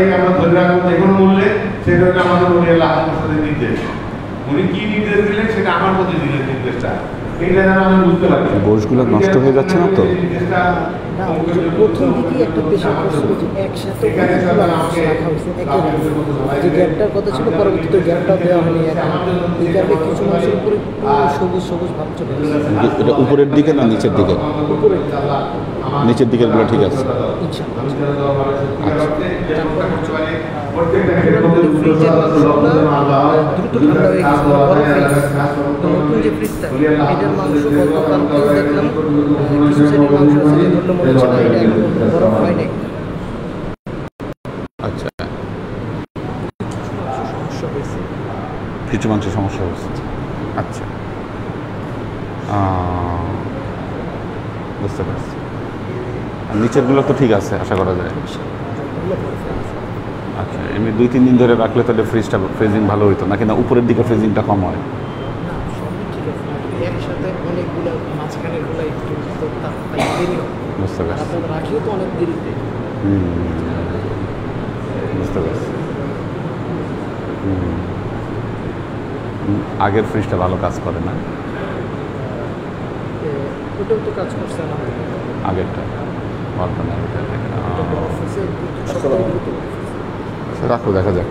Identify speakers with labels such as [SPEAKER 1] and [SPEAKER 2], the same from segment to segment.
[SPEAKER 1] এই আমরা ধরে রাখবো যে কোনো মূল্যে সেটা হচ্ছে আমাদের উনি আল্লাহ সাথে নির্দেশ। উনি কি নির্দেশ দিলেন সেটা আমার প্রতি দিলেন নির্দেশটা, এইটা যেন আমি বুঝতে পারি।
[SPEAKER 2] গোশগুলো নষ্ট হয়ে যাচ্ছে না তো?
[SPEAKER 3] না, প্রথম দিকে একটা পেশা করছিল যে একসাথে অনেকগুলো মাংস রাখা হয়েছে একেবারে, যে গ্যাপটার কথা ছিল পরবর্তীতে গ্যাপটা দেওয়া হয়নি। এখন এই গ্যাপে কিছু মাংসের উপরে সবুজ সবুজ ভাব চলে আসছে।
[SPEAKER 2] এটা উপরের দিকে না নিচের দিকে?
[SPEAKER 3] উপরে
[SPEAKER 2] নিচের দিকের গুলো ঠিক আছে।
[SPEAKER 3] ফ্রিজের মাংসটা দ্রুত ঠান্ডা হয়ে গেছে, বরফ হয়ে গেছে। নতুন যে ফ্রিজটা, এটার মাংস গতকালকেও দেখলাম কিছু শ্রেণীর মাংস আছে যে ধরলে মনে হচ্ছে না এটা একটু বরফ হয় নাই।
[SPEAKER 2] আচ্ছা,
[SPEAKER 3] সমস্যা হয়েছে,
[SPEAKER 2] কিছু মাংস সমস্যা হচ্ছে। আচ্ছা, বুঝতে পারছি। আর নিচেরগুলো তো ঠিক আছে আশা করা যায়। আচ্ছা, এমনি 2-3 দিন ধরে রাখলে তাহলে ফ্রিজিং ভালো হইতো নাকি? না উপরের দিকে ফ্রিজিংটা কম হয়?
[SPEAKER 3] ঠিক আছে, একসাথে অনেকগুলো মাঝখানের গুলো একটু
[SPEAKER 2] বুঝতে পারছি।
[SPEAKER 3] আপনাদের রাখিও তো অনেক দেরিতে।
[SPEAKER 2] বুঝতে পারছি। আগের ফ্রিজটা ভালো কাজ করে না?
[SPEAKER 3] ওটাও তো কাজ করছে না
[SPEAKER 2] আগেরটা ভালো না? রাখো, দেখা যাক।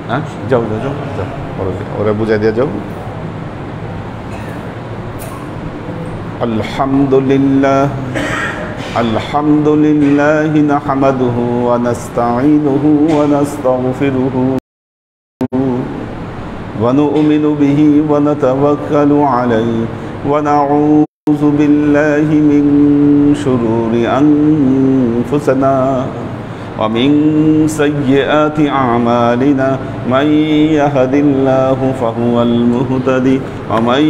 [SPEAKER 2] হ্যাঁ, যাও যাও যাও যাও, ওরা বুঝাই দিয়ে যাও। আলহামদুলিল্লাহ আলহামদুলিল্লাহ নাহমাদুহু ওয়া নাস্তাঈনুহু ওয়া নাস্তাগফিরুহু ওয়া নু'মিনু বিহি ওয়া নাতাওয়াক্কালু আলাইহি ওয়া নাউযু বিল্লাহি মিন শুরুরি আনফুসিনা ومن سيئات أعمالنا من يهد الله فهو المهتدي ومن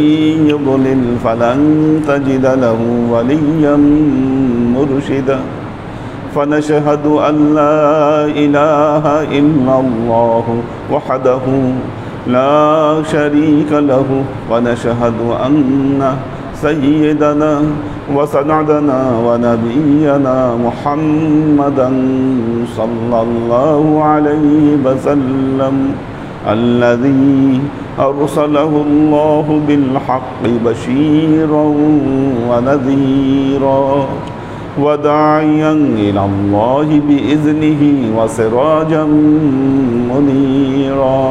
[SPEAKER 2] يضلل فلن تجد له وليا مرشدا فنشهد أن لا إله إلا الله وحده لا شريك له ونشهد أن سيدنا وسندنا ونبينا محمدا صلى الله عليه وسلم الذي أرسله الله بالحق بشيرا ونذيرا وداعيا إلى الله بإذنه وسراجا منيرا.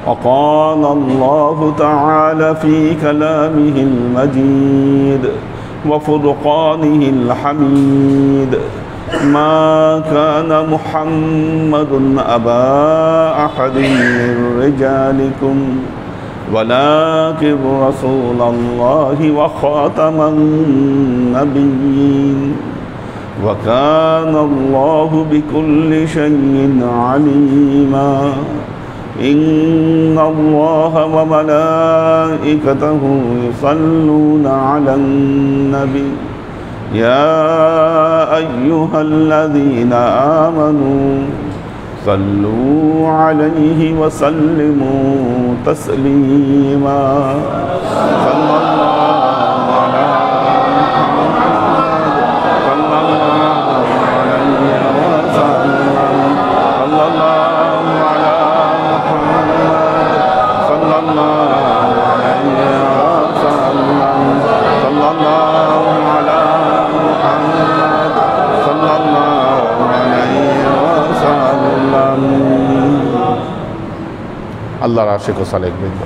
[SPEAKER 2] وقال الله تعالى في كلامه المجيد وفرقانه الحميد ما كان محمد أبا أحد من رجالكم ولكن رسول الله وخاتم النبيين وكان الله بكل شيء عليما. إن الله وملائكته يصلون على النبي يا أيها الذين آمنوا صلوا عليه وسلموا تسليما. صلى الله على محمد صلى الله عليه وسلم. صلى الله على صلى الله عليه وسلم. صلى الله على محمد صلى الله عليه وسلم. আল্লাহর আশিক ও সালেক বৃন্দ,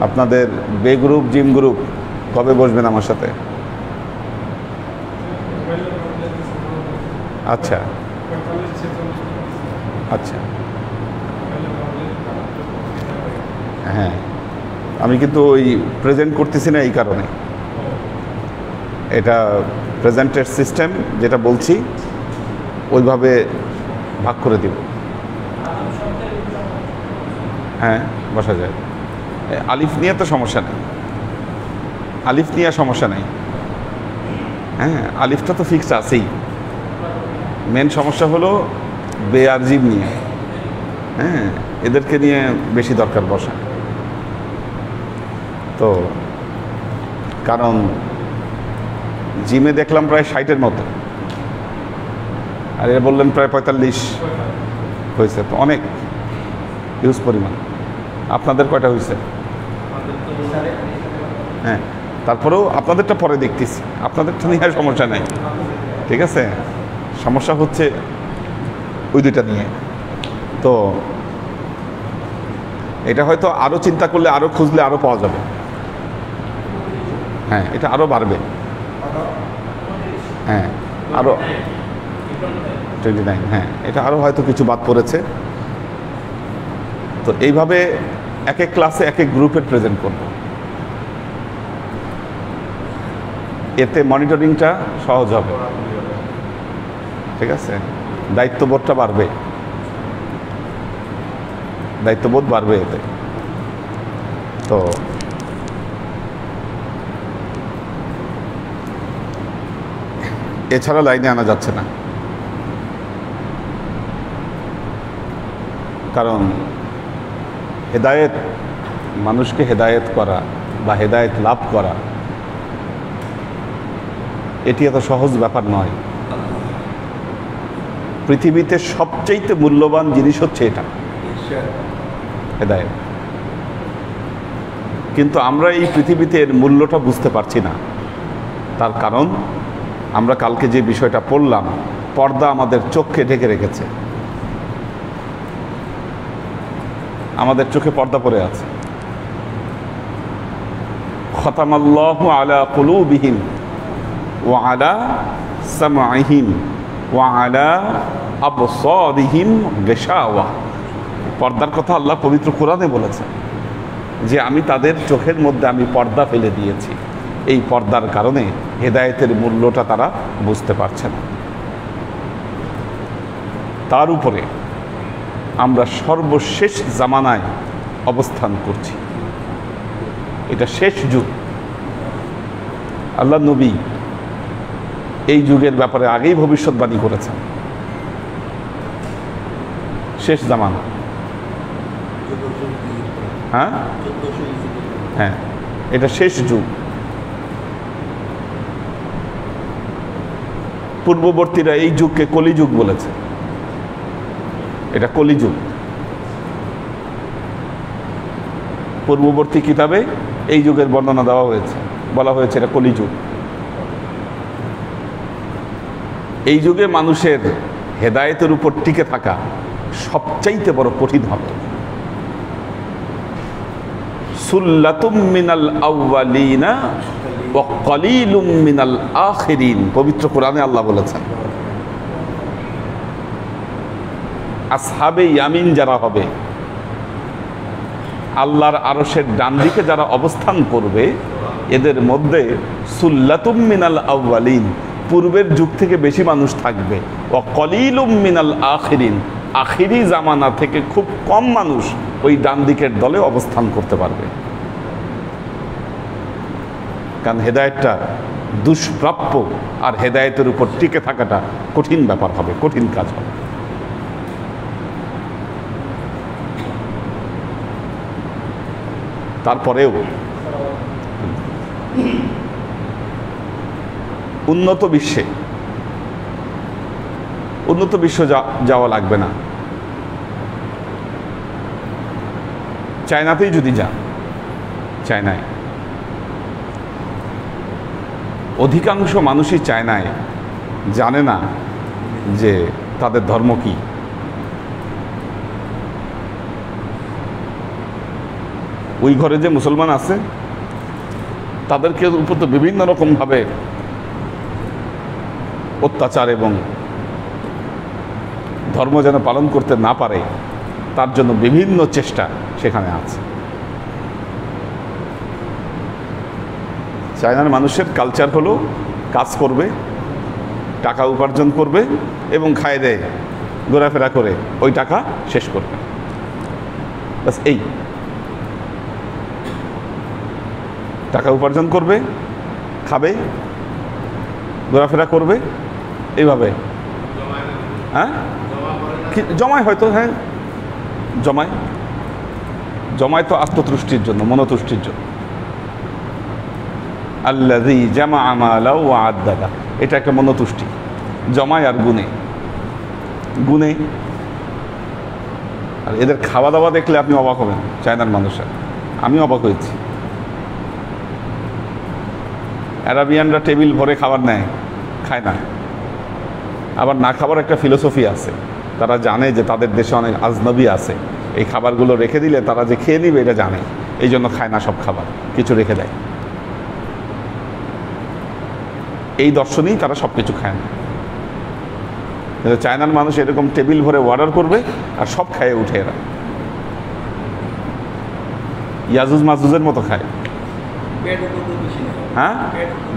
[SPEAKER 2] আপনাদের বে গ্রুপ জিম গ্রুপ কবে বসবেন আমার সাথে? আচ্ছা আচ্ছা, হ্যাঁ, আমি কিন্তু ওই প্রেজেন্ট করতেছি না এই কারণে, এটা প্রেজেন্টের সিস্টেম যেটা বলছি ওইভাবে ভাগ করে দিব। হ্যাঁ, বসা যায়। আলিফ নিয়ে তো সমস্যা নেই, আলিফ নিয়ে সমস্যা নেই। হ্যাঁ, আলিফটা তো ফিক্সড আছেই। মেন সমস্যা হলো বে আর জিম নিয়ে। হ্যাঁ, এদেরকে নিয়ে বেশি দরকার বসা। তো কারণ জিমে দেখলাম প্রায় 60-এর মতো, আর এরা বললেন প্রায় 45 হয়েছে, তো অনেক হিউজ পরিমাণ। আপনাদের কয়টা হয়েছে? হ্যাঁ, তারপরেও আপনাদেরটা পরে দেখতেছি, আপনাদেরটা নিয়ে আর সমস্যা নাই, ঠিক আছে। সমস্যা হচ্ছে ওই দুইটা নিয়ে। তো এটা হয়তো আরও চিন্তা করলে, আরও খুঁজলে আরও পাওয়া যাবে। হ্যাঁ, এটা আরও বাড়বে। হ্যাঁ, আরও 29, হ্যাঁ, এটা আরও হয়তো কিছু বাদ পড়েছে। তো এইভাবে এক এক ক্লাসে এক এক গ্রুপের প্রেজেন্ট করব, এতে মনিটরিংটা সহজ হবে, ঠিক আছে। দায়িত্ববোধটা বাড়বে, দায়িত্ববোধ বাড়বে এতে। তো এছাড়া লাইনে আনা যাচ্ছে না, কারণ হেদায়েত, মানুষকে হেদায়েত করা বা হেদায়েত লাভ করা এটি এত সহজ ব্যাপার নয়। পৃথিবীতে সবচাইতে মূল্যবান জিনিস হচ্ছে এটা, হেদায়েত। কিন্তু আমরা এই পৃথিবীতে এর মূল্যটা বুঝতে পারছি না। তার কারণ আমরা কালকে যে বিষয়টা পড়লাম, পর্দা আমাদের চোখকে ঢেকে রেখেছে, আমাদের চোখে পর্দা পড়ে আছে। খতামাল্লাহু আলা কুলুবিহিম ওয়া আলা সামঈহিম ওয়া আলা আবসারিহিম গিশাওয়া। পর্দার কথা আল্লাহ পবিত্র কোরআনে বলেছেন যে আমি তাদের চোখের মধ্যে আমি পর্দা ফেলে দিয়েছি। এই পর্দার কারণে হেদায়েতের মূল্যটা তারা বুঝতে পারছে না। তার উপরে আমরা সর্বশেষ জামানায় অবস্থান করছি, এটা শেষ যুগ। আল্লাহ নবী এই যুগের ব্যাপারে আগেই ভবিষ্যৎবাণী করেছেন, শেষ জামানা। হ্যাঁ হ্যাঁ, এটা শেষ যুগ। পূর্ববর্তীরা এই যুগকে কলিযুগ বলেছে, এটা কলিযুগ। পূর্ববর্তী কিতাবে এই যুগের বর্ণনা দেওয়া হয়েছে, বলা হয়েছে এটা কলিযুগ। এই যুগে মানুষের হেদায়েতের উপর টিকে থাকা সবচাইতে বড় কঠিন হবে। সুল্লাতুম মিনাল আউয়ালিনা ওয়া কলিলুম মিনাল আখিরিন, পবিত্র কোরআনে আল্লাহ বলেছেন। আসহাবে ইয়ামিন যারা হবে, আল্লাহর আরশের ডান দিকে যারা অবস্থান করবে, এদের মধ্যে সুল্লাতুম মিনাল আউয়ালিন, পূর্বের যুগ থেকে বেশি মানুষ থাকবে, ওয়া কলিলুম মিনাল আখিরিন, আখিরি জামানা থেকে খুব কম মানুষ ওই ডান দিকের দলে অবস্থান করতে পারবে। কারণ হেদায়েতটা দুষ্প্রাপ্য, আর হেদায়েতের উপর টিকে থাকাটা কঠিন ব্যাপার হবে, কঠিন কাজ হবে। তারপরেও উন্নত বিশ্ব যাওয়া লাগবে না। চায়নাতেই যদি যান, চায়নায় অধিকাংশ মানুষই চায়নায় জানে না যে তাদের ধর্ম কি। ওই ঘরে যে মুসলমান আছে তাদেরকে উপর তো বিভিন্ন রকমভাবে অত্যাচার এবং ধর্ম যেন পালন করতে না পারে তার জন্য বিভিন্ন চেষ্টা সেখানে আছে। চায়নার মানুষের কালচার হলো কাজ করবে, টাকা উপার্জন করবে এবং খায় দেয়, ঘোরাফেরা করে ওই টাকা শেষ করবে, বাস। এই টাকা উপার্জন করবে, খাবে, ঘোরাফেরা করবে, এইভাবে। হ্যাঁ, জমায় হয়তো, হ্যাঁ জমায় তো আত্মতুষ্টির জন্য, মনোতুষ্টির জন্য। আল্লাযী জামাআ মালা ওয়া আদ্দাদা, এটা একটা মনোতুষ্টি, জমায় আর গুনে গুনে। আর এদের খাওয়া দাওয়া দেখলে আপনি অবাক হবেন, চায়নার মানুষের। আমি অবাক হয়েছি। অ্যারাবিয়ানরা টেবিল ভরে খাবার নেয়, খায় না। আবার না খাবার একটা ফিলোসফি আছে, তারা জানে যে তাদের দেশে অনেক আজনবী আছে, এই খাবারগুলো রেখে দিলে তারা যে খেয়ে নিবে এটা জানে, এই জন্য খায় না সব খাবার, কিছু রেখে দেয়। এই দর্শনেই তারা সব কিছু খায় না। কিন্তু চায়নার মানুষ এরকম টেবিল ভরে অর্ডার করবে আর সব খায় উঠে এরা, ইয়াজুজ মাজুজের মতো খায়। হ্যাঁ,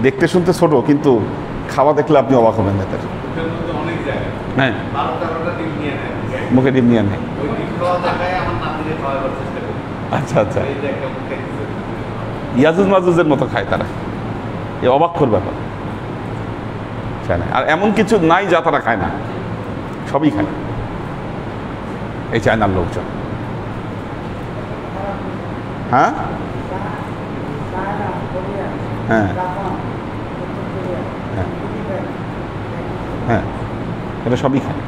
[SPEAKER 2] দেখতে শুনতে ছোট, কিন্তু খাওয়া দেখলে আপনি অবাক হবেন এদের। হ্যাঁ, মুখে ডিম নিয়ে নেয়। আচ্ছা আচ্ছা, ইয়াজুজ মাজুজের মতো খায় তারা, এ অবাক করবে ব্যাপার। আর এমন কিছু নাই যা তারা খায় না, সবই খায় এই চায়নার লোকজন। হ্যাঁ হ্যাঁ হ্যাঁ হ্যাঁ, এটা সবই খায়।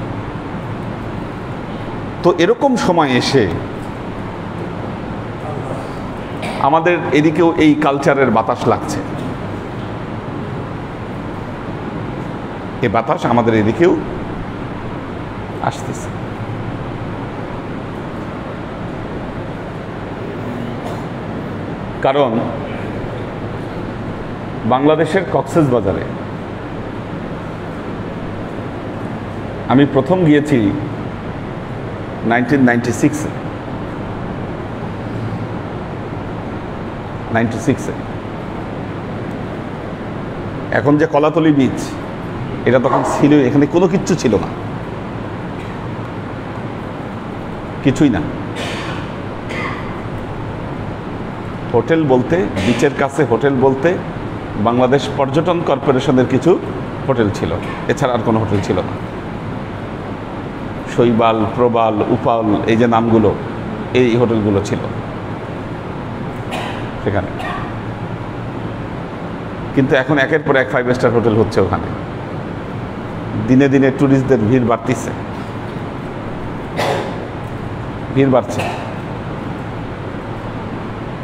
[SPEAKER 2] তো এরকম সময় এসে আমাদের এদিকেও এই কালচারের বাতাস লাগছে। এই বাতাস আমাদের এদিকেও আসতেছে। কারণ বাংলাদেশের কক্সবাজারে আমি প্রথম গিয়েছি 1996-এ। এখন যে কলাতলি বিচ, এটা তখন ছিল, এখানে কোনো কিচ্ছু ছিল না, কিছুই না। হোটেল বলতে, বিচের কাছে হোটেল বলতে বাংলাদেশ পর্যটন কর্পোরেশনের কিছু হোটেল ছিল, এছাড়া আর কোনো হোটেল ছিল না। শৈবাল, প্রবাল, উপাল, এই যে নামগুলো, এই হোটেলগুলো ছিল সেখানে। কিন্তু এখন একের পর এক 5 স্টার হোটেল হচ্ছে ওখানে। দিনে দিনে ট্যুরিস্টদের ভিড় বাড়তিছে, ভিড় বাড়ছে।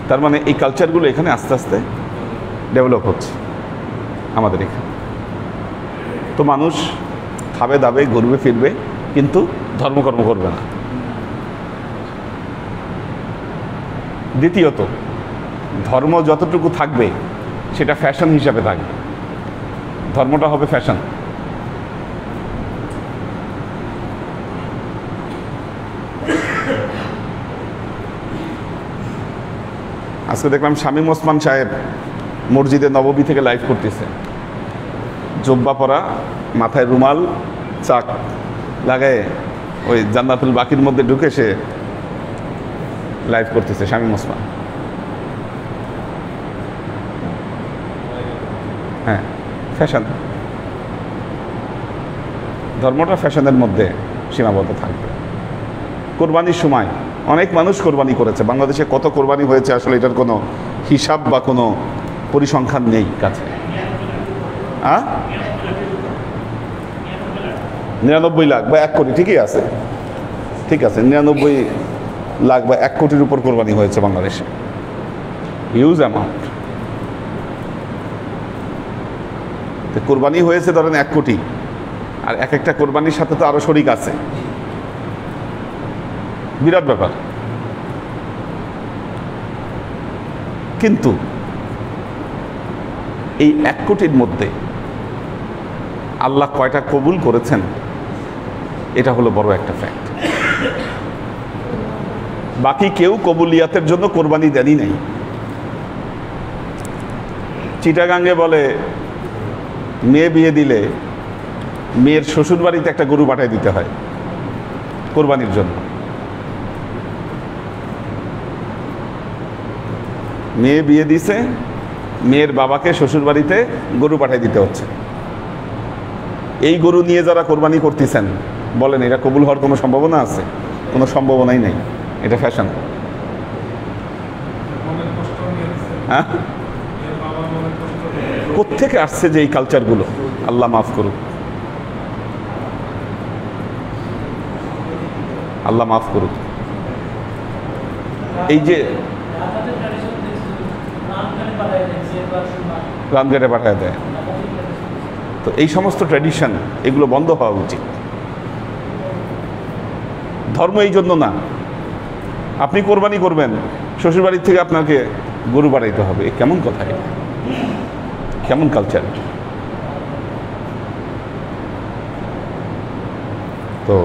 [SPEAKER 2] তার মানে এই কালচারগুলো এখানে আস্তে আস্তে ডেভেলপ হচ্ছে আমাদের এখানে। তো মানুষ খাবে দাবে, ঘুরবে ফিরবে, কিন্তু ধর্মকর্ম করবে না। দ্বিতীয়ত, ধর্ম যতটুকু থাকবে সেটা ফ্যাশন হিসাবে থাকবে, ধর্মটা হবে ফ্যাশন। আজকে দেখলাম শামীম ওসমান সাহেব মসজিদে নববী থেকে লাইভ করতেছে, জব্বা পরা, মাথায় রুমাল, চাক লাগায় ওই জান্নাতুল বাকির মধ্যে ঢুকে সে লাইভ করতেছে শামীম ওসমান। হ্যাঁ, ফ্যাশন, ধর্মটা ফ্যাশনের মধ্যে সীমাবদ্ধ থাকবে। কোরবানির সময় অনেক মানুষ কোরবানি করেছে, বাংলাদেশে কত কোরবানি হয়েছে আসলে এটার কোনো হিসাব বা কোনো পরিসংখ্যান নেই কাছে। 99 লাখ বা 1 কোটি, ঠিকই আছে, ঠিক আছে, 99 লাখ বা 1 কোটির উপর কোরবানি হয়েছে বাংলাদেশে, হিউজ অ্যামাউন্ট। তো কোরবানি হয়েছে ধরেন 1 কোটি, আর এক একটা কোরবানির সাথে তো আরো শরিক আছে, বিরাট ব্যাপার। কিন্তু এই 1 কোটির মধ্যে আল্লাহ কয়টা কবুল করেছেন, এটা হলো বড় একটা ফ্যাক্ট। বাকি কেউ কবুলিয়াতের জন্য কোরবানি দেনই নাই। চিটাগাঙ্গে বলে মেয়ে বিয়ে দিলে মেয়ের শ্বশুর বাড়িতে একটা গরু পাঠায় দিতে হয় কোরবানির জন্য। মেয়ে বিয়ে দিছে, মেয়ের বাবাকে শ্বশুর বাড়িতে গরু পাঠায় দিতে হচ্ছে। এই গরু নিয়ে যারা কোরবানি করতেছেন বলেন এটা কবুল হওয়ার কোনো সম্ভাবনা আছে? কোনো সম্ভাবনাই নেই, এটা ফ্যাশন। কোত্থেকে আসছে যে এই কালচারগুলো, আল্লাহ মাফ করুক, আল্লাহ মাফ করুক। এই যে রামগেটে পাঠায় দেয়, তো এই সমস্ত ট্র্যাডিশন এগুলো বন্ধ হওয়া উচিত। ধর্ম এই জন্য না, আপনি কোরবানি করবেন, শ্বশুরবাড়ির থেকে আপনাকে গরু বাড়াইতে হবে, কেমন কথা এটা, কেমন কালচার। তো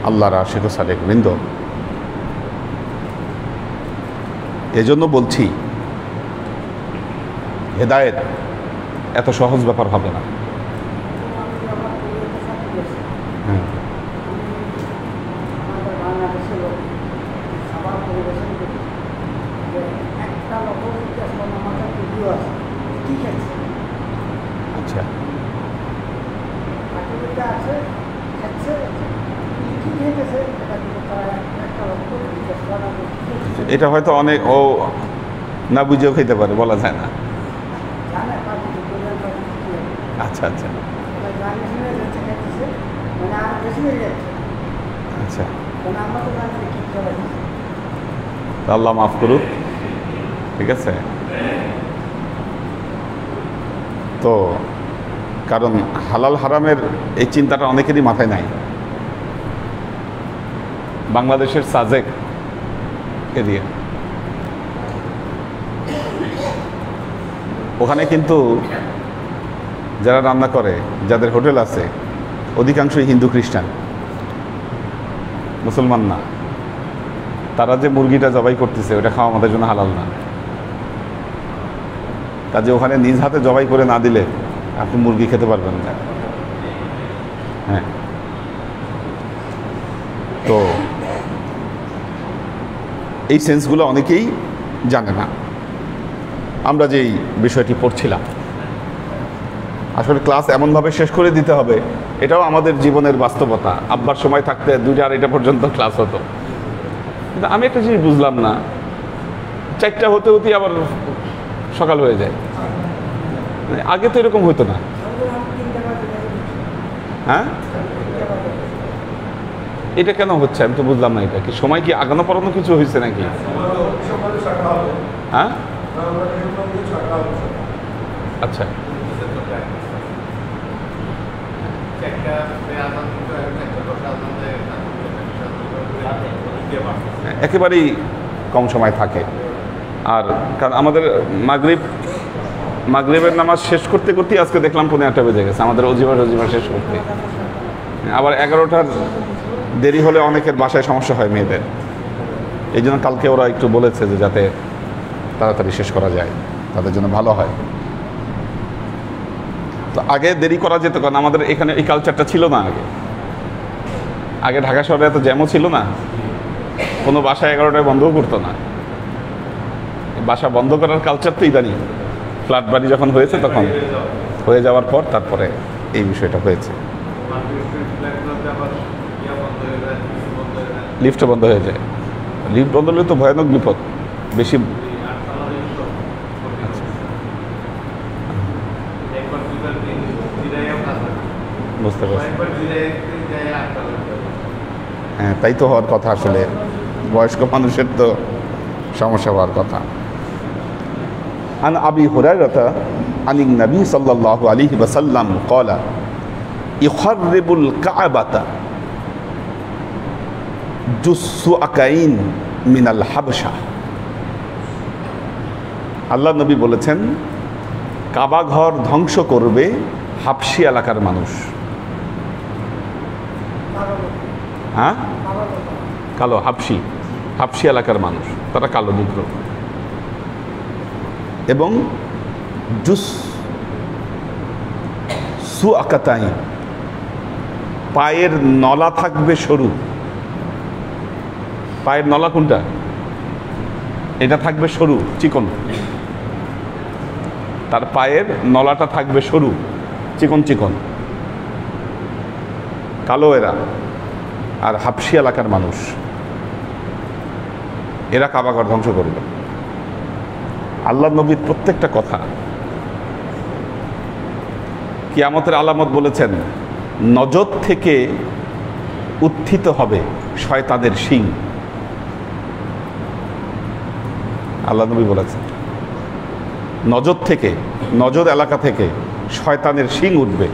[SPEAKER 2] আল্লাহর আশিক ও সালেক বৃন্দ, এজন্য বলছি হেদায়েত এত সহজ ব্যাপার হবে না। হ্যাঁ, আচ্ছা, এটা হয়তো অনেক ও না বুঝেও খেতে পারে, বলা যায় না। আচ্ছা আচ্ছা আচ্ছা, আল্লাহ মাফ করুক, ঠিক আছে। তো কারণ হালাল হারামের এই চিন্তাটা অনেকেরই মাথায় নাই। বাংলাদেশের সাজেক এরিয়া, ওখানে কিন্তু যারা রান্না করে, যাদের হোটেল আছে, অধিকাংশই হিন্দু খ্রিস্টান, মুসলমান না। তারা যে মুরগিটা জবাই করতেছে ওটা খাওয়া আমাদের জন্য হালাল না। কাজে ওখানে নিজ হাতে জবাই করে না দিলে আপনি মুরগি খেতে পারবেন না। হ্যাঁ, তো এই সেন্সগুলো অনেকেই জানে না। আমরা যেই বিষয়টি পড়ছিলাম, আসলে ক্লাস এমনভাবে শেষ করে দিতে হবে, এটাও আমাদের জীবনের বাস্তবতা। আব্বার সময় থাকতে 2টা 2:30 পর্যন্ত ক্লাস হতো, কিন্তু আমি একটা জিনিস বুঝলাম না, 4টা হতে হতেই আবার সকাল হয়ে যায়। আগে তো এরকম হতো না। হ্যাঁ, এটা কেন হচ্ছে আমি তো বুঝলাম না। এটা কি সময় কি আগানো পড়ানো কিছু হয়েছে নাকি? হ্যাঁ, আচ্ছা, একেবারেই কম সময় থাকে। আর কারণ আমাদের মাগরিবের নামাজ শেষ করতে করতেই আজকে দেখলাম 8:45 বেজে গেছে, আমাদের অজিমা শেষ করতে। আবার 11টার দেরি হলে অনেকের বাসায় সমস্যা হয় মেয়েদের, এই জন্য কালকে ওরা একটু বলেছে যে যাতে তাড়াতাড়ি শেষ করা যায়, তাদের জন্য ভালো হয়। তো আগে দেরি করা যেত, কারণ আমাদের এখানে এই কালচারটা ছিল না। আগে ঢাকা শহরে এত জ্যামও ছিল না, কোনো বাসা 11টায় বন্ধও করতো না। বাসা বন্ধ করার কালচার তো ইদানি ফ্ল্যাট বাড়ি যখন হয়েছে তখন হয়ে যাওয়ার পর তারপরে এই বিষয়টা হয়েছে। লিফটও বন্ধ হয়ে যায়, লিফট বন্ধ হলে তো ভয়ানক বিপদ বেশি। বুঝতে পারছি, হ্যাঁ, তাই তো হওয়ার কথা। আসলে বয়স্ক মানুষের তো সমস্যা হওয়ার কথা। عن أبي هريرة عن النبي صلى الله عليه وسلم قال يخرب الكعبة جزء من الحبشة। আল্লাহ নবী বলেছেন, কাবা ঘর ধ্বংস করবে হাবশি এলাকার মানুষ। হ্যাঁ, কালো হাবশি এলাকার মানুষ, তারা কালো নিগ্র। এবং সুআকাতাইন, পায়ের নলা থাকবে সরু। পায়ের নলা কোনটা? এটা থাকবে সরু, চিকন। তার পায়ের নলাটা থাকবে সরু, চিকন চিকন, কালো এরা। আর হাবশি এলাকার মানুষ, এরা কাবাঘর ধ্বংস করবে। আল্লাহ নবীর প্রত্যেকটা কথা। কিয়ামতের আলামত বলেছেন, নজর থেকে উত্থিত হবে শয়তানের শিং। আল্লাহ নবী বলেছেন, নজর থেকে, নজর এলাকা থেকে শয়তানের শিং উঠবে।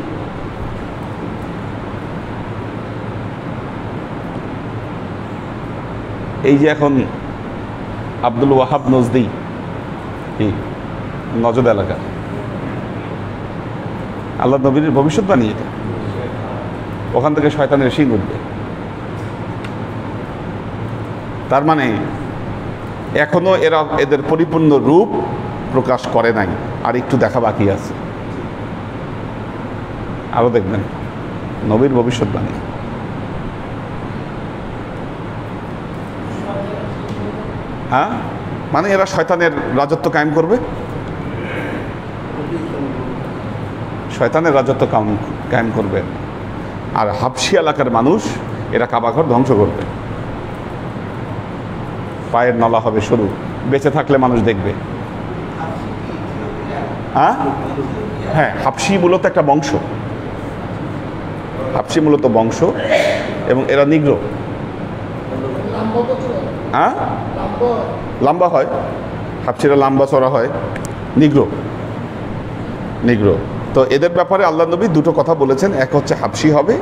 [SPEAKER 2] এই যে এখন আব্দুল ওয়াহাব নজদি নজর এলাকা, আল্লাহ নবীর ভবিষ্যৎবাণী এটা, ওখান থেকে শয়তানের শিং উঠবে। তার মানে এখনো এরা এদের পরিপূর্ণ রূপ প্রকাশ করে নাই, আর একটু দেখা বাকি আছে। আরো দেখবেন নবীর ভবিষ্যৎবাণী। হ্যাঁ, মানে এরা শয়তানের রাজত্ব কায়েম করবে, শয়তানের রাজত্ব কায়েম করবে। আর হাবশি এলাকার মানুষ এরা কাবাঘর ধ্বংস করবে। পায়ের নলা হবে সরু, বেঁচে থাকলে মানুষ দেখবে। হ্যাঁ, হাবশি মূলত একটা বংশ, হাবশি মূলত বংশ, এবং এরা নিগ্রো। হ্যাঁ, লম্বা হয়, হাবশিরা লম্বা চড়া হয়, নিগ্রো নিগ্রো। তো এদের ব্যাপারে আল্লাহ নবী দুটো কথা বলেছেন, এক হচ্ছে হাবশি হবে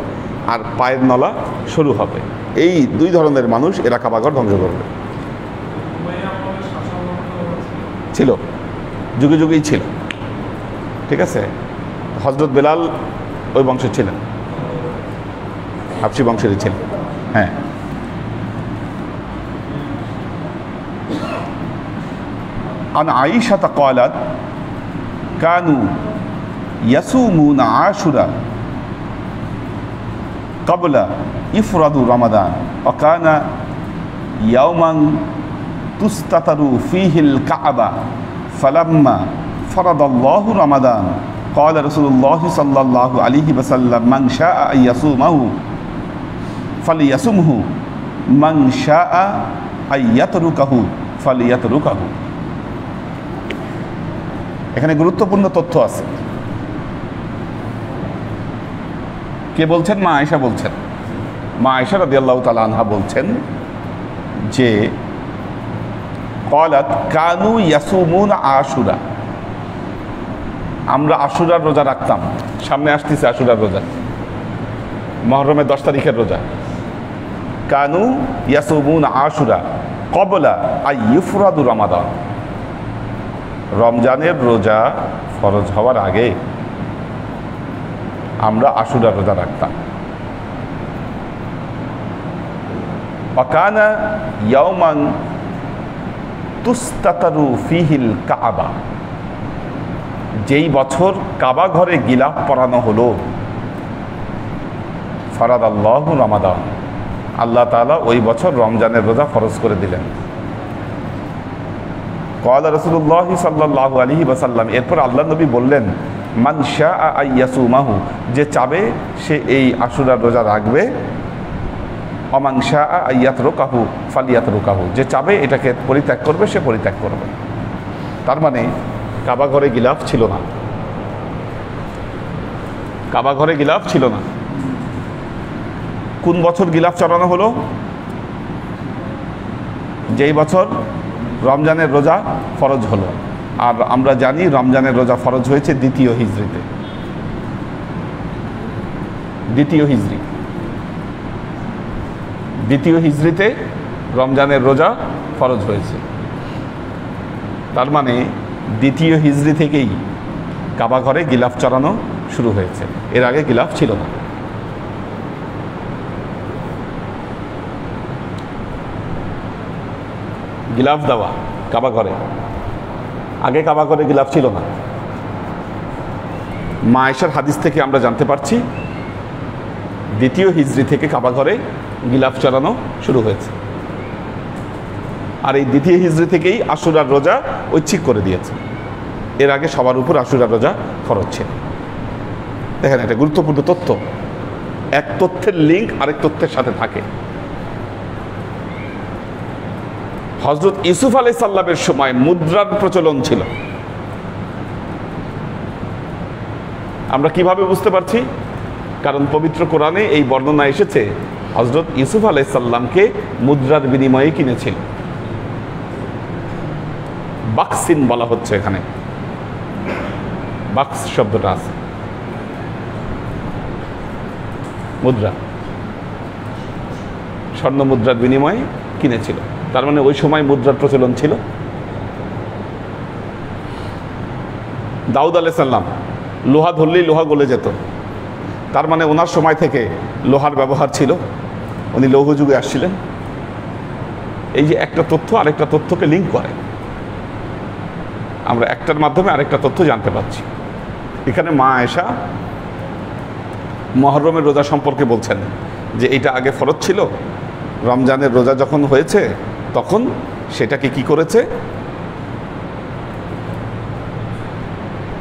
[SPEAKER 2] আর পায়ের নলা সরু হবে। এই দুই ধরনের মানুষ এরা কাবাঘর ধ্বংস করবে। ছিল, যুগে যুগেই ছিল, ঠিক আছে। হযরত বেলাল ওই বংশের ছিলেন, হাবশি বংশেরই ছিলেন। হ্যাঁ, عن عائشة قالت كانوا يصومون عاشوراء قبل إفراد رمضان وكان يوما تستتر فيه الكعبة فلما فرض الله رمضان قال رسول الله صلى الله عليه وسلم من شاء أن يصومه فليصمه من شاء أن يتركه فليتركه। এখানে গুরুত্বপূর্ণ তথ্য আছে। কে বলছেন? মা আয়েশা বলছেন। মা আয়েশা রাদিয়াল্লাহু তাআলা আনহা বলছেন যে ক্বালাত কানু ইয়াসুমুনা আশুরা, আমরা আশুরার রোজা রাখতাম। সামনে আসতেছে আশুরার রোজা, মুহররমের 10 তারিখের রোজা। কানু ইয়াসুমুনা আশুরা ক্বাবলা আইয়ুফরাদু রমাদান, রমজানের রোজা ফরজ হওয়ার আগে আমরা আশুরার রোজা রাখতাম। ওয়াকানা ইয়াওমান তুস্তাতারু ফিহিল কাবা, যেই বছর কাবা ঘরে গিলাফ পরানো হলো, ফারাদাল্লাহু রমাদান, আল্লাহ তাআলা ওই বছর রমজানের রোজা ফরজ করে দিলেন। ক্বালা রাসূলুল্লাহ সাল্লাল্লাহু আলাইহি ওয়াসাল্লাম, এরপর আল্লাহ নবী বললেন, মান শাআ আইয়াসুমাহু, যে চাবে সে এই আশুরার রোজা রাখবে, অমান শাআ আইয়াতরুকাহু ফালিয়াতরুকাহু, যে চাবে এটাকে পরিত্যাগ করবে সে পরিত্যাগ করবে। তার মানে কাবা ঘরে গিলাফ ছিল না, কাবা ঘরে গিলাফ ছিল না। কোন বছর গিলাফ চড়ানো হলো? যেই বছর রমজানের রোজা ফরজ হলো। আর আমরা জানি রমজানের রোজা ফরজ হয়েছে দ্বিতীয় হিজরিতে, দ্বিতীয় হিজরিতে রমজানের রোজা ফরজ হয়েছে। তার মানে দ্বিতীয় হিজরি থেকেই কাবা ঘরে গিলাফ চড়ানো শুরু হয়েছে, এর আগে গিলাফ ছিল না। গিলাফ দেওয়া কাবা ঘরে, আগে কাবা ঘরে গিলাফ ছিল না। মা আয়েশার হাদিস থেকে আমরা জানতে পারছি দ্বিতীয় হিজরি থেকে কাবা ঘরে গিলাফ চড়ানো শুরু হয়েছে। আর এই দ্বিতীয় হিজরি থেকেই আশুরার রোজা ঐচ্ছিক করে দিয়েছে, এর আগে সবার উপর আশুরার রোজা ফরজ ছিল। দেখেন, এটা গুরুত্বপূর্ণ তথ্য। এক তথ্যের লিঙ্ক আরেক তথ্যের সাথে থাকে। হযরত ইউসুফ আলাইহিস সালামের সময় মুদ্রার প্রচলন ছিল। আমরা কিভাবে বুঝতে পারছি? কারণ পবিত্র কোরআনে এই বর্ণনা এসেছে হযরত ইউসুফ আলাইহিস সালামকে মুদ্রার বিনিময়ে কিনেছিল। বাক্সিন বলা হচ্ছে, এখানে বাক্স শব্দটা আছে, মুদ্রা, স্বর্ণ মুদ্রার বিনিময়ে কিনেছিল। তার মানে ওই সময় মুদ্রার প্রচলন ছিল। দাউদ আলাইহিস সালাম লোহা ধরলেই লোহা গলে যেত, তার মানে ওনার সময় থেকে লোহার ব্যবহার ছিল, উনি লৌহ যুগে আসছিলেন। এই যে একটা তথ্য আরেকটা তথ্যকে লিঙ্ক করে, আমরা একটার মাধ্যমে আরেকটা তথ্য জানতে পারছি। এখানে মা আয়েশা মুহররমের রোজা সম্পর্কে বলছেন যে এটা আগে ফরজ ছিল, রমজানের রোজা যখন হয়েছে তখন সেটাকে কি করেছে,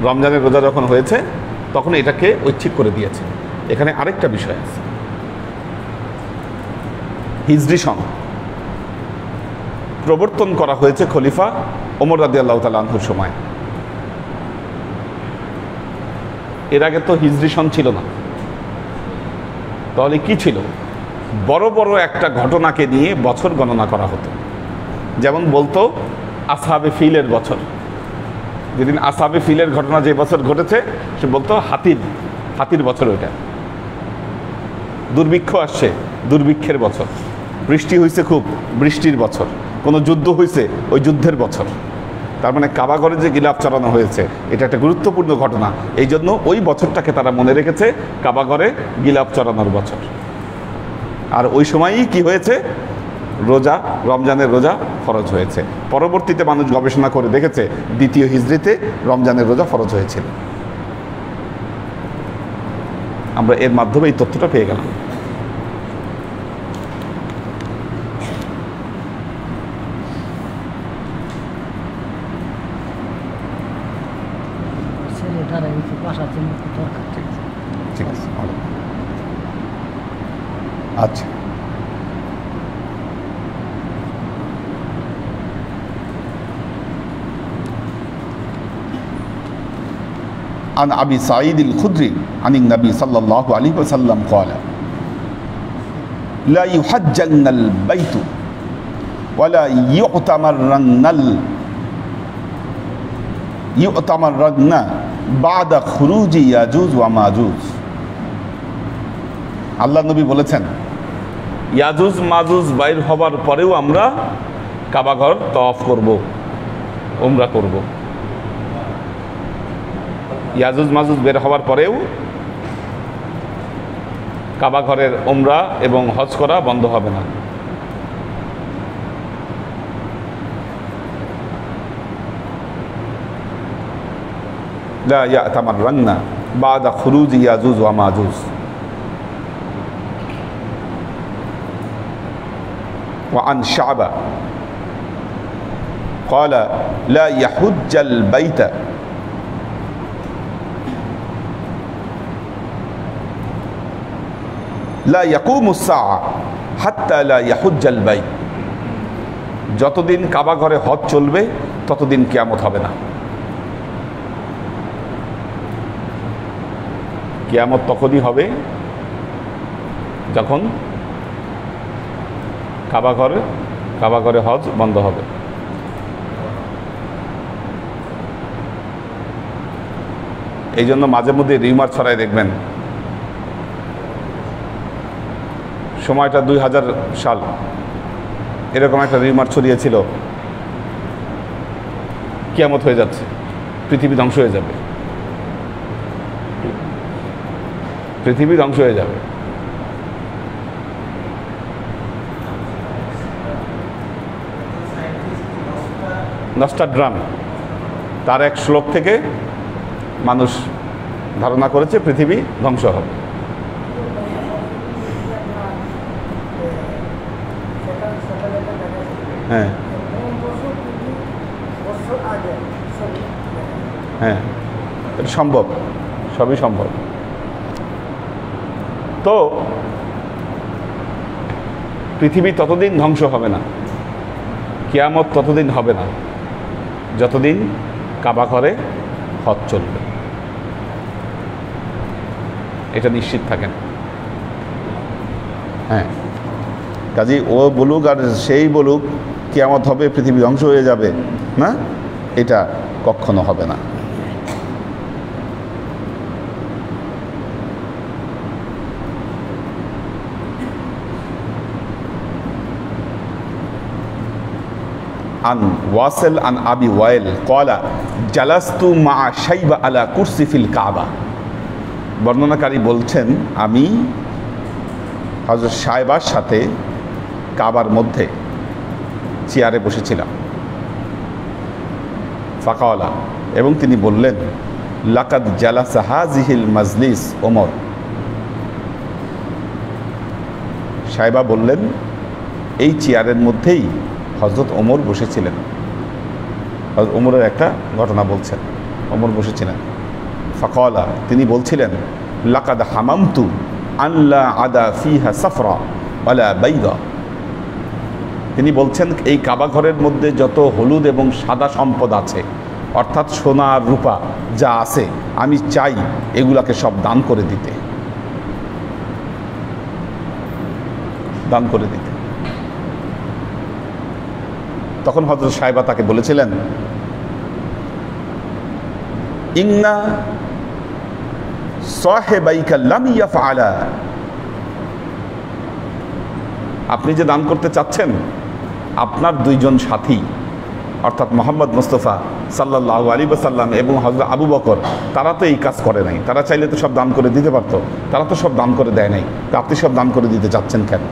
[SPEAKER 2] রমজানের রোজা যখন হয়েছে তখন এটাকে ঐচ্ছিক করে দিয়েছে। এখানে আরেকটা বিষয় আছে, হিজরি সন প্রবর্তন করা হয়েছে খলিফা ওমর রাদিয়াল্লাহু তাআলা আনহুর সময়। এর আগে তো হিজরি সন ছিল না। তাহলে কি ছিল? বড় বড় একটা ঘটনাকে নিয়ে বছর গণনা করা হতো। যেমন বলতো আসহাবে ফিলের বছর, যেদিন আসহাবে ফিলের ঘটনা যে বছর ঘটেছে সে বলতো হাতির বছর ওইটা। দুর্ভিক্ষ আসছে, দুর্ভিক্ষের বছর। বৃষ্টি হয়েছে খুব, বৃষ্টির বছর। কোনো যুদ্ধ হয়েছে, ওই যুদ্ধের বছর। তার মানে কাবাঘরে যে গিলাফ চড়ানো হয়েছে এটা একটা গুরুত্বপূর্ণ ঘটনা, এই জন্য ওই বছরটাকে তারা মনে রেখেছে কাবাঘরে গিলাফ চড়ানোর বছর। আর ওই সময়ই কি হয়েছে, রোজা, রমজানের রোজা ফরজ হয়েছে। পরবর্তীতে মানুষ গবেষণা করে দেখেছে দ্বিতীয় হিজরিতে রমজানের রোজা ফরজ হয়েছিল। আমরা এর মাধ্যমে এই তথ্যটা পেয়ে গেলাম। ঠিক আছে, আচ্ছা। عن أبي سعيد الخدري عن النبي صلى الله عليه وسلم قال لا يحجن البيت ولا يؤتمرن بعد خروج ياجوج وماجوج। আল্লাহ নবী বলেছেন ইয়াজুজ মাজুজ বাইর হবার পরেও আমরা কাবাঘর তওয়াফ করব, উমরা করব। ইয়াজুজ মাজুজ বের হওয়ার পরেও কাবাঘরের উমরা এবং হজ করা বন্ধ হবে না। লা ইয়াতামাররান্না বাদা খুরুজ ইয়াজুজ ওয়া মাজুজ। وعن شعبة قال لا يحج البيت لا يقوم الساعة حتى لا يحج البيت। যতদিন কাবা ঘরে হজ চলবে ততদিন কিয়ামত হবে না। কিয়ামত তখনই হবে যখন কাবা ঘরে হজ বন্ধ হবে। এই জন্য মাঝে মধ্যে রিউমার ছড়ায় দেখবেন, সময়টা 2000 সাল, এরকম একটা রিউমার ছড়িয়েছিল কিয়ামত হয়ে যাচ্ছে, পৃথিবী ধ্বংস হয়ে যাবে, পৃথিবী ধ্বংস হয়ে যাবে। নস্ট্রাডাম তার এক শ্লোক থেকে মানুষ ধারণা করেছে পৃথিবী ধ্বংস হবে। হ্যাঁ হ্যাঁ, এটা সম্ভব, সবই সম্ভব। তো পৃথিবী ততদিন ধ্বংস হবে না, কিয়ামত ততদিন হবে না যতদিন কাবা ঘরে হজ চলবে, এটা নিশ্চিত থাকেন। হ্যাঁ, কাজী ও বলুক আর সেই বলুক কিয়ামত হবে, পৃথিবী ধ্বংস হয়ে যাবে, না, এটা কখনো হবে না। আন ওয়াসিল আন আবি ওয়াইল ক্বালা জালাস্তু মা শাইবা আলা কুরসি ফিল কাবা। বর্ণনাকারী বলছেন, আমি হযরত শাইবার সাথে কাবার মধ্যে চেয়ারে বসেছিলাম। ফাকালা, এবং তিনি বললেন, লাকাদ জালাসা হাযিহিল মাজলিস ওমর। শাইবা বললেন, এই চেয়ারের মধ্যেই হযরত ওমর বসেছিলেন। হযরত ওমরের একটা ঘটনা বলছেন, ওমর বসেছিলেন। ফাকালা, তিনি বলছিলেন, লাকাদ হামামতু আল্লা আদা ফিহা সাফরা ওয়ালা বাইদা। তিনি বলছেন, এই কাবা ঘরের মধ্যে যত হলুদ এবং সাদা সম্পদ আছে, অর্থাৎ সোনা আর রূপা যা আছে, আমি চাই এগুলাকে সব দান করে দিতে, দান করে দিতে। তখন হযরত শাইবা তাকে বলেছিলেন, ইন্না সাহিবাইকা লাম ইয়াফআলা। আপনি যে দান করতে চাচ্ছেন, আপনার দুইজন সাথী অর্থাৎ মোহাম্মদ মুস্তাফা সাল্লাল্লাহু আলাইহি ওয়াসাল্লাম এবং হযরত আবু বকর, তারা তো এই কাজ করে নাই। তারা চাইলে তো সব দান করে দিতে পারতো, তারা তো সব দান করে দেয় নাই। তো আপনি সব দান করে দিতে চাচ্ছেন কেন?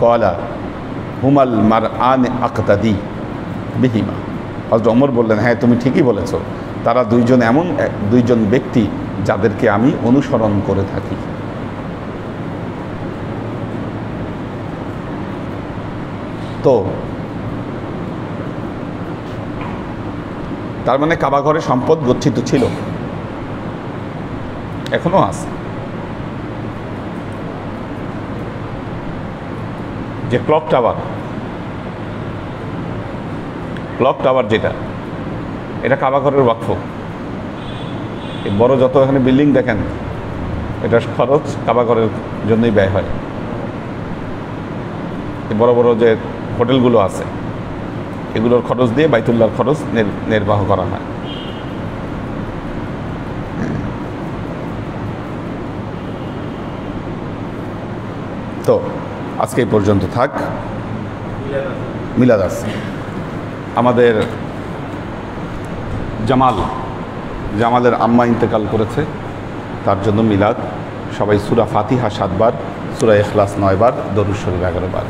[SPEAKER 2] ক্বালা হুমাল মারআন আকতাদি বিহিমা। হযরত ওমর বললেন, হ্যাঁ তুমি ঠিকই বলেছ, তারা দুইজন এমন দুইজন ব্যক্তি যাদেরকে আমি অনুসরণ করে থাকি। তো তার মানে কাবা ঘরে সম্পদ গচ্ছিত ছিল, এখনো আছে। যে ক্লক টাওয়ার যেটা, এটা কাবা ঘরের ওয়াকফ। এই বড় যত এখানে বিল্ডিং দেখেন, এটার খরচ কাবা ঘরের জন্যই ব্যয় হয়। এই বড় বড় যে হোটেলগুলো আছে, এগুলোর খরচ দিয়ে বাইতুল্লাহর খরচ নির্বাহ করা হয়। তো আজকে এই পর্যন্ত থাক। মিলাদ আছে আমাদের। জামালের আম্মা ইন্তেকাল করেছে, তার জন্য মিলাদ। সবাই সূরা ফাতিহা 7 বার, সূরা ইখলাস 9 বার, দরুদ শরীফ 11 বার।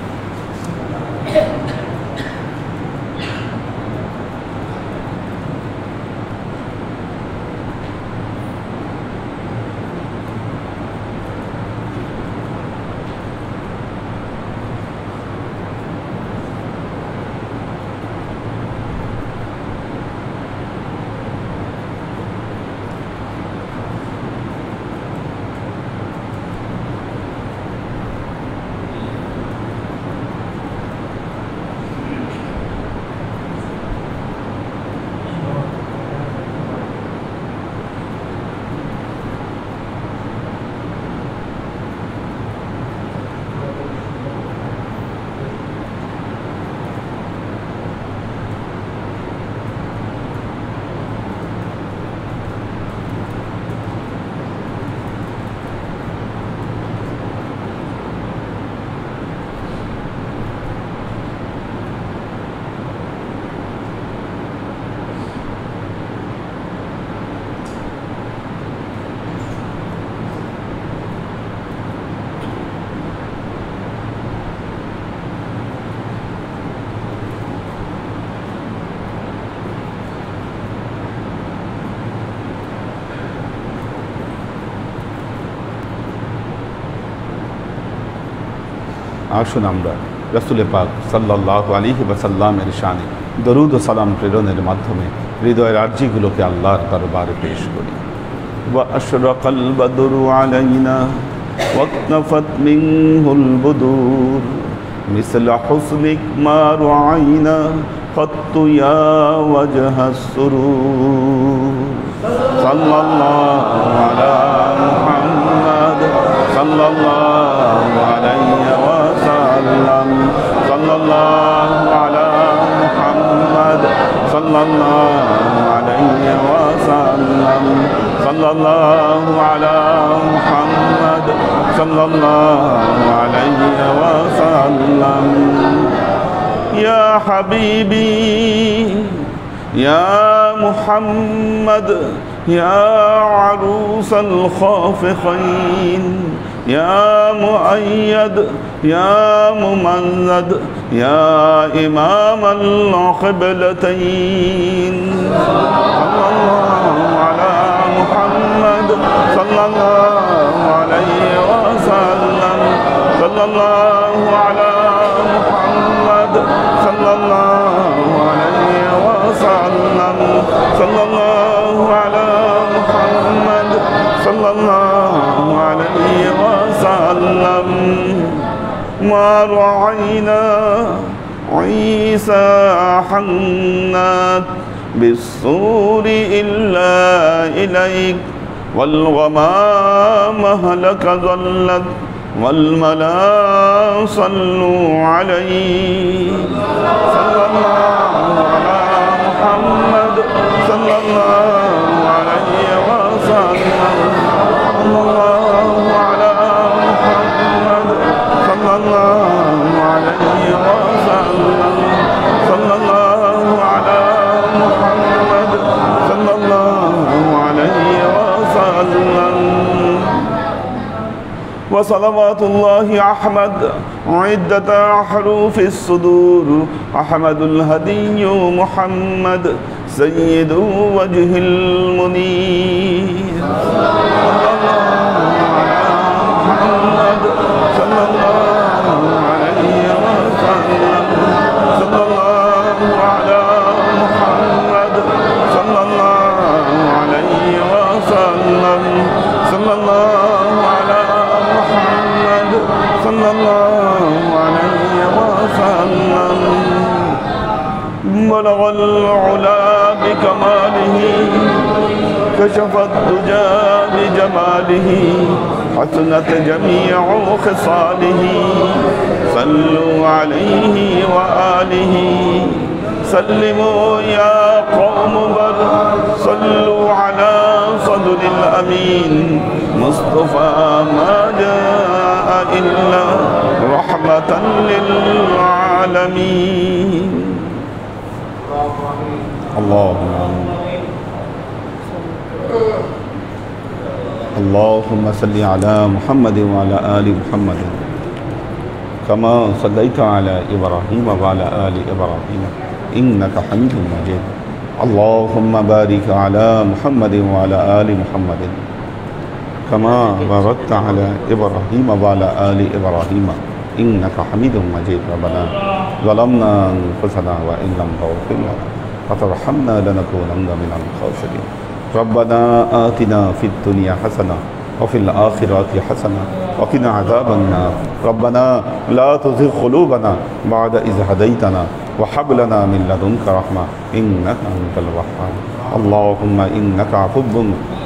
[SPEAKER 2] আসুন আমরা রাসূল পাক সাল্লাল্লাহু আলাইহি ওয়াসাল্লামের শানে দরুদ ও সালাম প্রেরণের মাধ্যমে হৃদয়ের আরজিগুলোকে আল্লাহর দরবারে পেশ করি। ওয়া আশরাকাল বাদরু আলাইনা واكتفت منه البدور مثل حسنك ما رعينا قط يا وجه السرور صلى الله على محمد صلى الله عليه وسلم صلى الله على محمد صلى الله عليه وسلم صلى الله على محمد صلى الله عليه وسلم يا حبيبي يا محمد يا عروس الخافقين يا مؤيد يا ممجد يا إمام القبلتين صلى الله على محمد صلى الله عليه وسلم صلى الله على محمد صلى الله عليه وسلم صلى الله على محمد صلى الله عليه وسلم ما رعينا عيسى حنات بالصور إلا إليك والغمام هلك ظلت والملا صلوا عليه صلى الله على محمد صلى الله عليه وسلم صلى الله على محمد صلى الله عليه وسلم صلى الله على محمد صلى الله عليه وسلم وصلوات الله أحمد عدة حروف الصدور أحمد الهدي محمد سيد وجه المنير صلى الله على محمد صلى الله عليه وسلم صلى الله على محمد صلى الله عليه وسلم صلى الله على محمد صلى الله عليه وسلم بلغ العلا بكماله كشف الدجى بجماله حسنت جميع خصاله صلوا عليه وآله سلموا يا قوم بل صلوا على صدر الأمين مصطفى ما جاء إلا رحمة للعالمين اللهم صل على محمد وعلى آل محمد كما صليت على إبراهيم وعلى آل إبراهيم إنك حميد مجيد اللهم بارك على محمد وعلى آل محمد كما باركت على إبراهيم وعلى آل إبراهيم إنك حميد مجيد ربنا ظلمنا أنفسنا وإن لم تغفر لنا وترحمنا لنكونن من الخاسرين ربنا آتنا في الدنيا حسنة وفي الآخرة حسنة وقنا عذاب النار ربنا لا تزغ قلوبنا بعد إذ هديتنا وهب لنا من لدنك رحمة إنك أنت الوهاب اللهم إنك عفو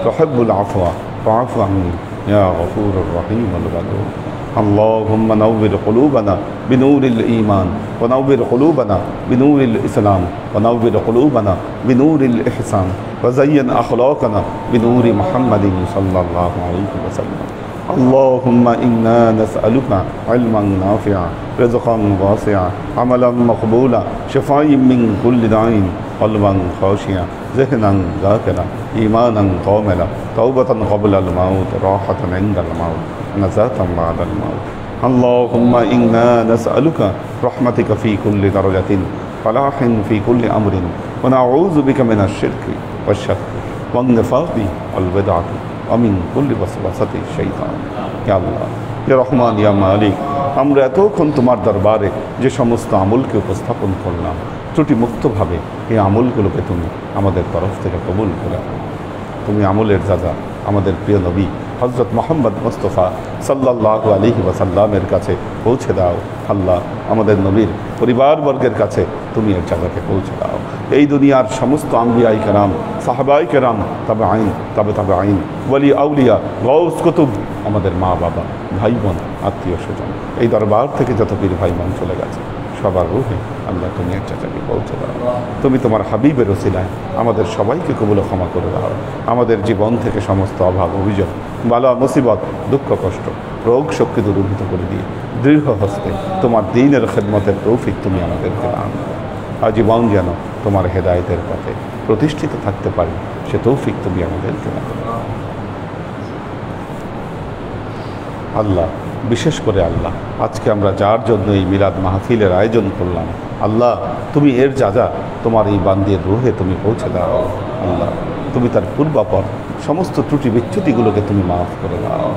[SPEAKER 2] تحب العفو فاعف عني يا غفور الرحيم الغفور اللهم نور قلوبنا بنور الإيمان ونور قلوبنا بنور الإسلام ونور قلوبنا بنور الإحسان وزين أخلاقنا بنور محمد صلى الله عليه وسلم اللهم إنا نسألك علما نافعا رزقا واسعا عملا مقبولا شفاء من كل داء قلبا خاشعا ذهنا ذاكرا إيمانا كاملا توبة قبل الموت راحة عند الموت نجاة بعد الموت اللهم إنا نسألك رحمتك في كل درجة فلاح في كل أمر ونعوذ بك من الشرك والشك والنفاق والبدعة ومن كل وسوسة الشيطان يا الله يا رحمن يا مالك আমরা এতক্ষণ তোমার দরবারে যে সমস্ত আমলকে উপস্থাপন করলাম ত্রুটি মুক্তভাবে এই আমলগুলোকে তুমি আমাদের তরফ থেকে কবুল করে নাও। তুমি আমলের দাদা আমাদের প্রিয় নবী হযরত মুহাম্মদ মুস্তাফা সাল্লাল্লাহু আলাইহি ওয়াসাল্লামের কাছে পৌঁছে দাও। আল্লাহ আমাদের নবীর পরিবারবর্গের কাছে তুমি এর জায়গাকে পৌঁছে দাও। এই দুনিয়ার সমস্ত আম্বিয়াই কেরাম, সাহাবাই কেরাম, তবে আইন তবে আইন, ওয়ালি আউলিয়া, গৌস কুতুব, আমাদের মা বাবা, ভাই বোন, আত্মীয় স্বজন, এই দরবার থেকে যত পীর ভাই বোন চলে গেছে সবার রূহে আল্লাহ তুমি এর জায়গাকে পৌঁছে দাও। তুমি তোমার হাবিবের ওসিলায় আমাদের সবাইকে কবুল ক্ষমা করে দাও। আমাদের জীবন থেকে সমস্ত অভাব অভিযোগ, বালা মুসিবত, দুঃখ কষ্ট, রোগ শক্তি দূরীভূত করে দিয়ে দৃঢ় হস্তে তোমার দ্বীনের খেদমতের তৌফিক তুমি আমাদেরকে দান করো। আজীবন যেন তোমার হেদায়েতের পথে প্রতিষ্ঠিত থাকতে পারি সে তৌফিক তুমি আমাদেরকে দান করো। আল্লাহ, বিশেষ করে আল্লাহ, আজকে আমরা যার জন্য এই মিলাদ মাহফিলের আয়োজন করলাম, আল্লাহ তুমি এর যা তোমার এই বান্দির রুহে তুমি পৌঁছে দাও। আল্লাহ তুমি তার পূর্বাপর সমস্ত ত্রুটি বিচ্যুতিগুলোকে তুমি মাফ করে দাও।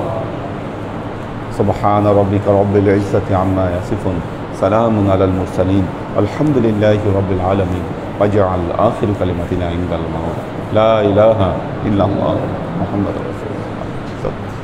[SPEAKER 2] সুবহান রাব্বিকা রব্বিল ইজ্জাতি আম্মা ইয়াসিফুন, সালামুন আলাল মুরসালিন, আলহামদুলিল্লাহি রাব্বিল আলামিন। ওয়াজআল আখিরু কালিমাতিনা ইনদাল মাউত লা ইলাহা ইল্লাল্লাহ মুহাম্মাদুর রাসূলুল্লাহ।